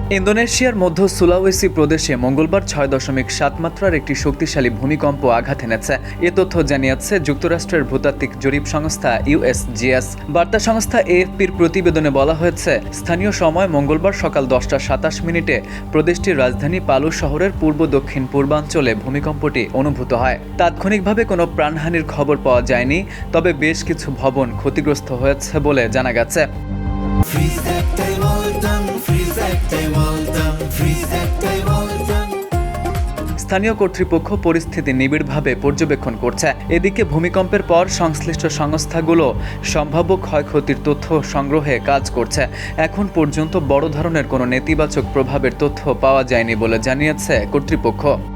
ইন্দোনেশিয়ার মধ্য সুলাওয়েসি প্রদেশে মঙ্গলবার 6.7 মাত্রার একটি শক্তিশালী ভূমিকম্প আঘাত এনেছে। এ তথ্য জানিয়েছে যুক্তরাষ্ট্রের ভূতাত্ত্বিক জরিপ সংস্থা ইউএসজিএস। বার্তা সংস্থা এএফপির প্রতিবেদনে বলা হয়েছে, স্থানীয় সময় মঙ্গলবার সকাল 10:27 প্রদেশটির রাজধানী পালু শহরের পূর্ব-দক্ষিণ পূর্বাঞ্চলে ভূমিকম্পটি অনুভূত হয়। তাৎক্ষণিকভাবে কোনো প্রাণহানির খবর পাওয়া যায়নি, তবে বেশ কিছু ভবন ক্ষতিগ্রস্ত হয়েছে বলে জানা গেছে। স্থানীয় কর্তৃপক্ষ পরিস্থিতি নিবিড়ভাবে পর্যবেক্ষণ করছে। এদিকে ভূমিকম্পের পর সংশ্লিষ্ট সংস্থাগুলো সম্ভাব্য ক্ষয়ক্ষতির তথ্য সংগ্রহে কাজ করছে। এখন পর্যন্ত বড় ধরনের কোনো নেতিবাচক প্রভাবের তথ্য পাওয়া যায়নি বলে জানিয়েছে কর্তৃপক্ষ।